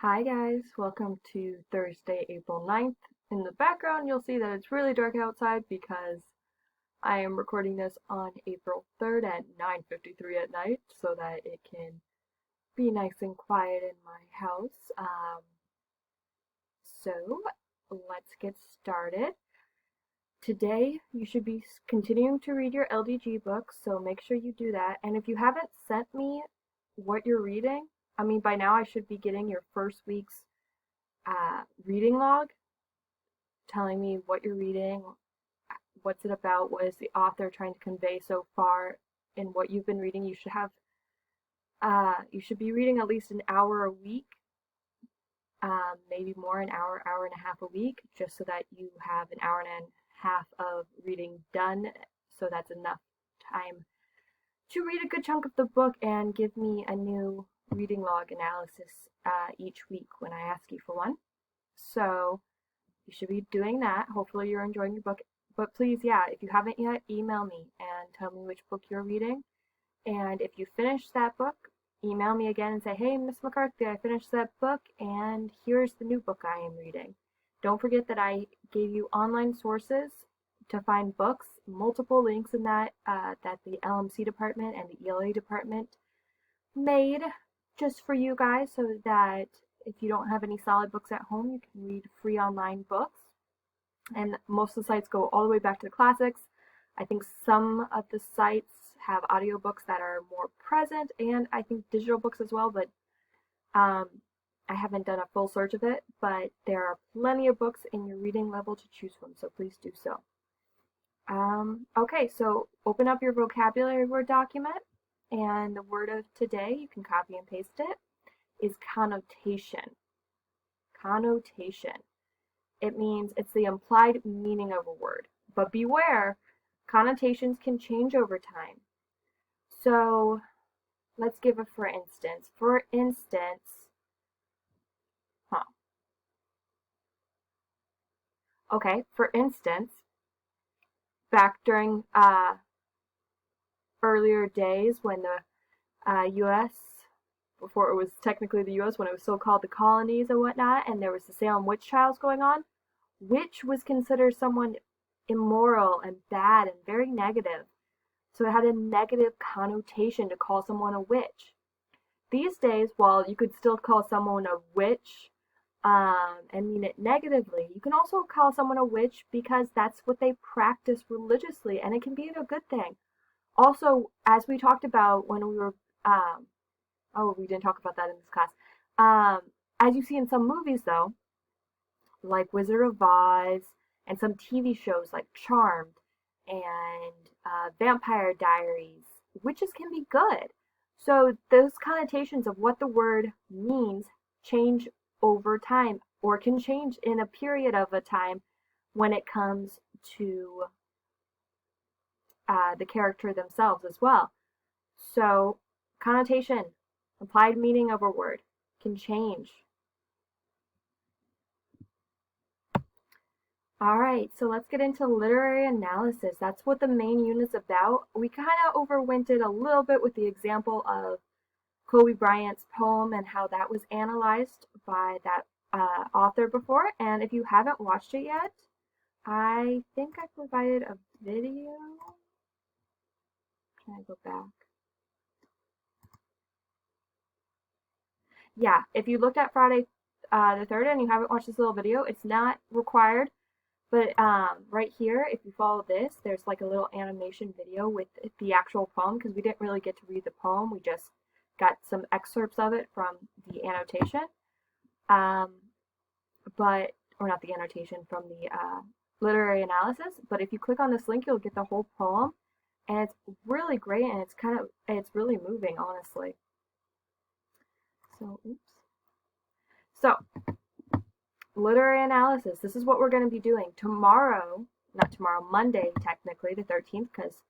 Hi guys, welcome to Thursday, April 9th. In the background, you'll see that it's really dark outside because I am recording this on April 3rd at 9:53 at night so that it can be nice and quiet in my house. So let's get started. Today, you should be continuing to read your LDG books, so make sure you do that. And if you haven't sent me what you're reading, I mean, by now I should be getting your first week's reading log, telling me what you're reading, what's it about, what is the author trying to convey so far in what you've been reading. You should be reading at least an hour a week, maybe more, an hour, hour and a half a week, just so that you have an hour and a half of reading done. So that's enough time to read a good chunk of the book and give me a new reading log analysis each week when I ask you for one. So you should be doing that. Hopefully you're enjoying your book. But please, yeah, if you haven't yet, email me and tell me which book you're reading. And if you finish that book, email me again and say, hey, Miss McCarthy, I finished that book and here's the new book I am reading. Don't forget that I gave you online sources to find books, multiple links in that that the LMC department and the ELA department made just for you guys, so that if you don't have any solid books at home, you can read free online books. And most of the sites go all the way back to the classics. I think some of the sites have audiobooks that are more present, and I think digital books as well, but I haven't done a full search of it, but there are plenty of books in your reading level to choose from, so please do so. Okay, so open up your vocabulary word document, and the word of today, you can copy and paste it, is connotation. Connotation. It means it's the implied meaning of a word. But beware, connotations can change over time. So let's give a for instance. For instance, okay, for instance, back during earlier days when the U.S., before it was technically the U.S., when it was still called the colonies and whatnot, and there was the Salem witch trials going on, witch was considered someone immoral and bad and very negative. So it had a negative connotation to call someone a witch. These days, while you could still call someone a witch and mean it negatively, you can also call someone a witch because that's what they practice religiously, and it can be a good thing. Also, as we talked about when we were, we didn't talk about that in this class. As you see in some movies, though, like Wizard of Oz, and some TV shows like Charmed and Vampire Diaries, witches can be good. So those connotations of what the word means change over time, or can change in a period of a time when it comes to the character themselves as well. So connotation, implied meaning of a word, can change. Alright, so let's get into literary analysis. That's what the main unit's about. We kind of overwent it a little bit with the example of Kobe Bryant's poem and how that was analyzed by that author before. And if you haven't watched it yet, I think I provided a video. Can I go back? Yeah, if you looked at Friday the 3rd and you haven't watched this little video, it's not required. But right here, if you follow this, there's like a little animation video with the actual poem, because we didn't really get to read the poem. We just got some excerpts of it from the annotation. Or not the annotation, from the literary analysis. But if you click on this link, you'll get the whole poem. And it's really great, and it's really moving, honestly. So, oops. So, literary analysis. This is what we're going to be doing tomorrow, not tomorrow, Monday, technically, the 13th, because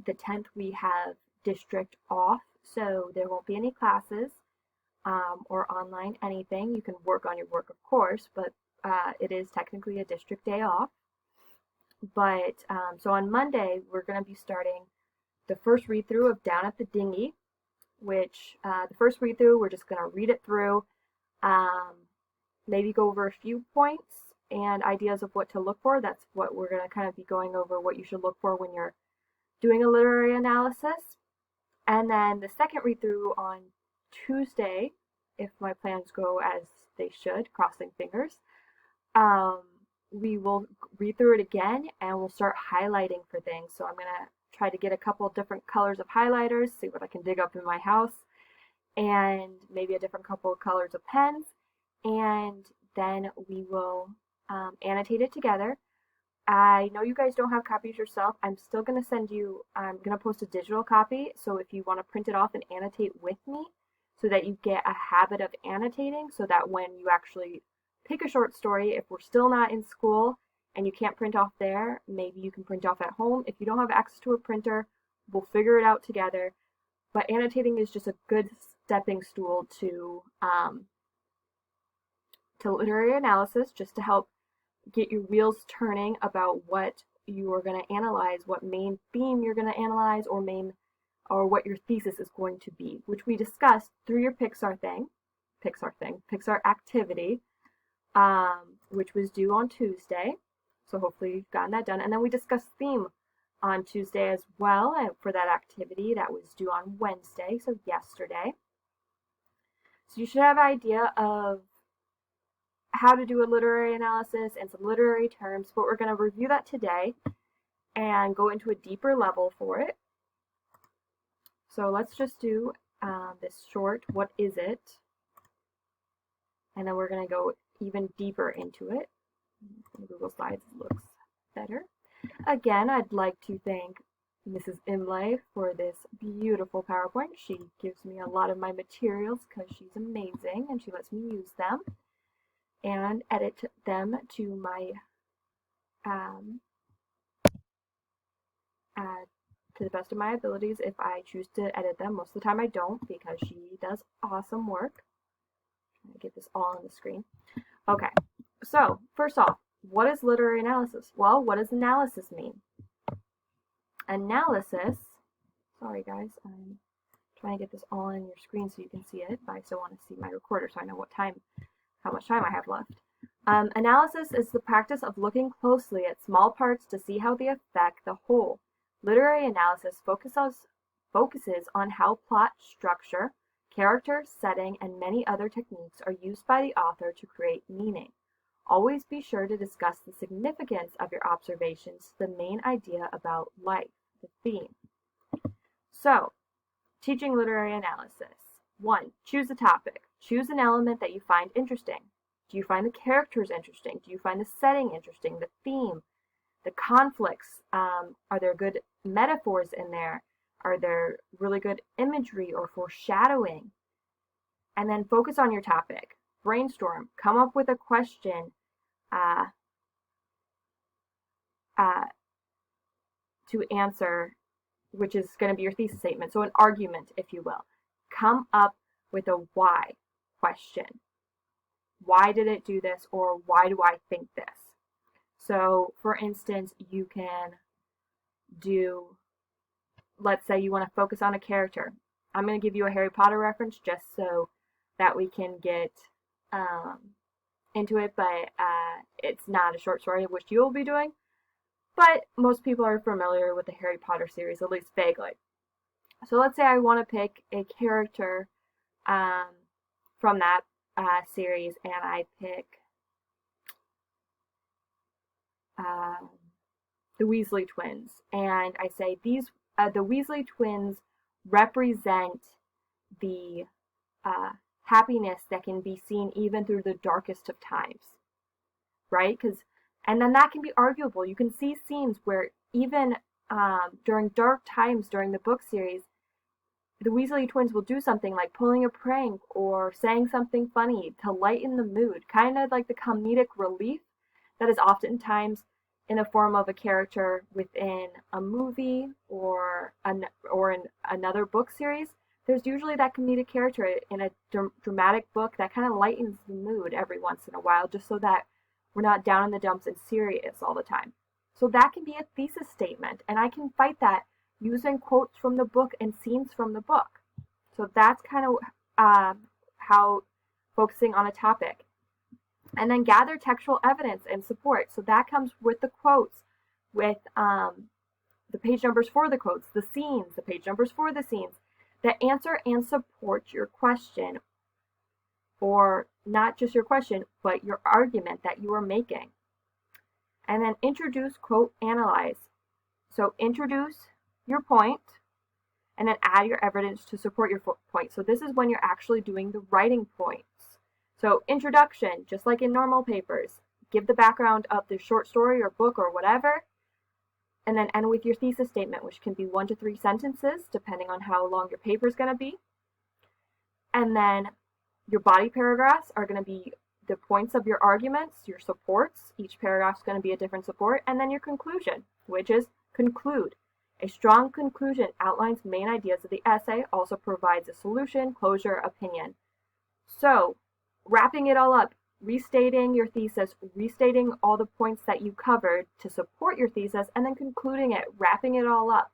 the 10th we have district off, so there won't be any classes or online anything. You can work on your work, of course, but it is technically a district day off. But so on Monday, we're going to be starting the first read-through of Down at the Dinghy, which the first read-through, we're just going to read it through. Maybe go over a few points and ideas of what to look for. That's what we're going to kind of be going over, what you should look for when you're doing a literary analysis. And then the second read through on Tuesday, if my plans go as they should, crossing fingers, we will read through it again and we'll start highlighting for things. So I'm going to try to get a couple different colors of highlighters, see what I can dig up in my house, and maybe a different couple of colors of pens, and then we will annotate it together. I know you guys don't have copies yourself. I'm still going to send you, I'm going to post a digital copy, so if you want to print it off and annotate with me, so that you get a habit of annotating, so that when you actually pick a short story, if we're still not in school and you can't print off there, maybe you can print off at home. If you don't have access to a printer, we'll figure it out together. But annotating is just a good stepping stool to literary analysis, just to help get your wheels turning about what you are going to analyze, what main theme you're going to analyze, or what your thesis is going to be, which we discussed through your Pixar activity, which was due on Tuesday. So hopefully you've gotten that done. And then we discussed theme on Tuesday as well, and for that activity that was due on Wednesday, so yesterday. So you should have an idea of how to do a literary analysis and some literary terms, but we're going to review that today and go into a deeper level for it. So let's just do this short, what is it? And then we're going to go even deeper into it. Google Slides looks better. Again, I'd like to thank Mrs. ELA for this beautiful PowerPoint. She gives me a lot of my materials because she's amazing and she lets me use them and edit them to my to the best of my abilities if I choose to edit them. Most of the time I don't, because she does awesome work. I'm going to get this all on the screen. Okay, so first off, what is literary analysis? Well, what does analysis mean? Analysis, sorry guys, I'm trying to get this all on your screen so you can see it, but I still want to see my recorder so I know how much time I have left. Analysis is the practice of looking closely at small parts to see how they affect the whole. Literary analysis focuses on how plot structure, character, setting, and many other techniques are used by the author to create meaning. Always be sure to discuss the significance of your observations to the main idea about life, the theme. So, teaching literary analysis. 1. Choose a topic. Choose an element that you find interesting. Do you find the characters interesting? Do you find the setting interesting? The theme? The conflicts? Are there good metaphors in there? Are there really good imagery or foreshadowing? And then focus on your topic. Brainstorm. Come up with a question to answer, which is going to be your thesis statement. So an argument, if you will. Come up with a why question. Why did it do this, or why do I think this? So, for instance, you can do, let's say you want to focus on a character. I'm going to give you a Harry Potter reference just so that we can get into it, but it's not a short story, which you will be doing. But most people are familiar with the Harry Potter series, at least vaguely. So let's say I want to pick a character from that series, and I pick the Weasley twins, and I say the Weasley twins represent the happiness that can be seen even through the darkest of times, right? And then that can be arguable. You can see scenes where even during dark times during the book series, the Weasley twins will do something like pulling a prank or saying something funny to lighten the mood, kind of like the comedic relief that is oftentimes in the form of a character within a movie or in another book series. There's usually that comedic character in a dramatic book that kind of lightens the mood every once in a while, just so that we're not down in the dumps and serious all the time. So that can be a thesis statement, and I can fight that using quotes from the book and scenes from the book. So that's kind of how focusing on a topic. And then gather textual evidence and support. So that comes with the quotes, with the page numbers for the quotes, the scenes, the page numbers for the scenes, that answer and support your question, or not just your question, but your argument that you are making. And then introduce, quote, analyze. So introduce your point, and then add your evidence to support your point. So this is when you're actually doing the writing points. So introduction, just like in normal papers, give the background of the short story or book or whatever, and then end with your thesis statement, which can be 1 to 3 sentences, depending on how long your paper is going to be. And then your body paragraphs are going to be the points of your arguments, your supports. Each paragraph is going to be a different support. And then your conclusion, which is conclude. A strong conclusion outlines main ideas of the essay, also provides a solution, closure, opinion. So, wrapping it all up, restating your thesis, restating all the points that you covered to support your thesis, and then concluding it, wrapping it all up.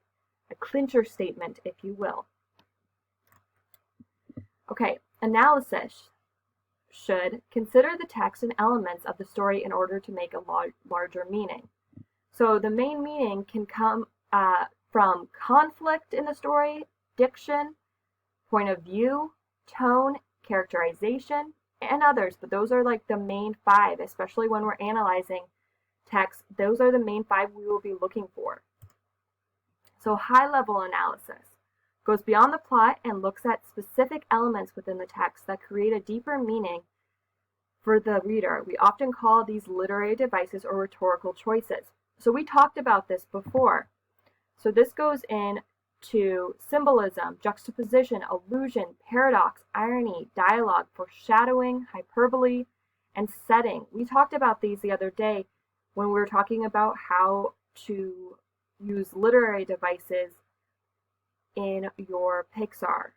A clincher statement, if you will. Okay, analysis should consider the text and elements of the story in order to make a larger meaning. So the main meaning can come from conflict in the story, diction, point of view, tone, characterization, and others, but those are like the main 5, especially when we're analyzing text. Those are the main 5 we will be looking for. So high-level analysis goes beyond the plot and looks at specific elements within the text that create a deeper meaning for the reader. We often call these literary devices or rhetorical choices. So we talked about this before. So this goes into symbolism, juxtaposition, allusion, paradox, irony, dialogue, foreshadowing, hyperbole, and setting. We talked about these the other day when we were talking about how to use literary devices in your Pixar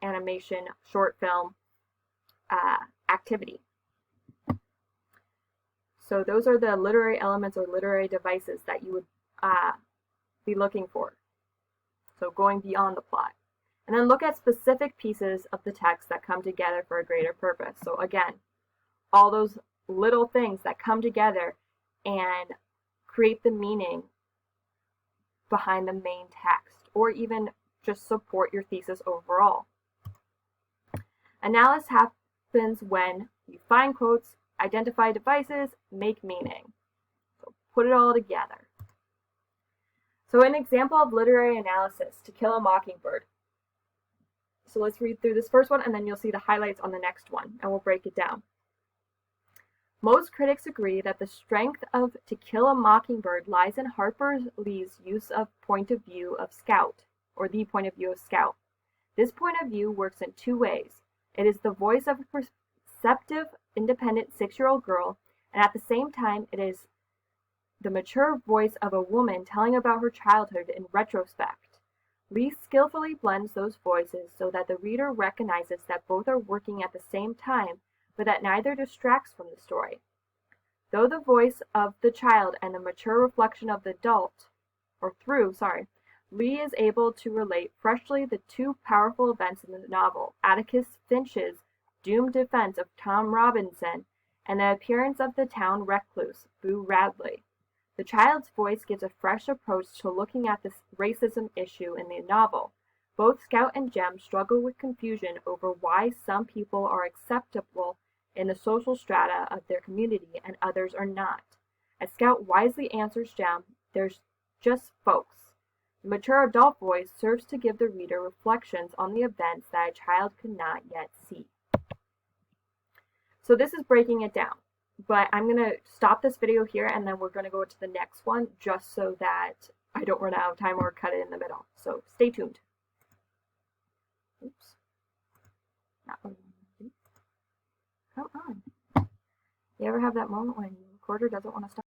animation short film activity. So those are the literary elements or literary devices that you would be looking for. So going beyond the plot. And then look at specific pieces of the text that come together for a greater purpose. So again, all those little things that come together and create the meaning behind the main text, or even just support your thesis overall. Analysis happens when you find quotes, identify devices, make meaning. So put it all together. So an example of literary analysis, To Kill a Mockingbird. So let's read through this first one, and then you'll see the highlights on the next one, and we'll break it down. Most critics agree that the strength of To Kill a Mockingbird lies in Harper Lee's use of point of view of Scout, or the point of view of Scout. This point of view works in 2 ways. It is the voice of a perceptive, independent 6-year-old girl, and at the same time it is the mature voice of a woman telling about her childhood in retrospect. Lee skillfully blends those voices so that the reader recognizes that both are working at the same time, but that neither distracts from the story. Though the voice of the child and the mature reflection of the adult, Lee is able to relate freshly the 2 powerful events in the novel, Atticus Finch's doomed defense of Tom Robinson and the appearance of the town recluse, Boo Radley. The child's voice gives a fresh approach to looking at this racism issue in the novel. Both Scout and Jem struggle with confusion over why some people are acceptable in the social strata of their community and others are not. As Scout wisely answers Jem, there's just folks. The mature adult voice serves to give the reader reflections on the events that a child could not yet see. So this is breaking it down. But I'm going to stop this video here, and then we're going to go to the next one just so that I don't run out of time or cut it in the middle. So stay tuned. Oops. Not what I want to do. Come on. You ever have that moment when your recorder doesn't want to stop?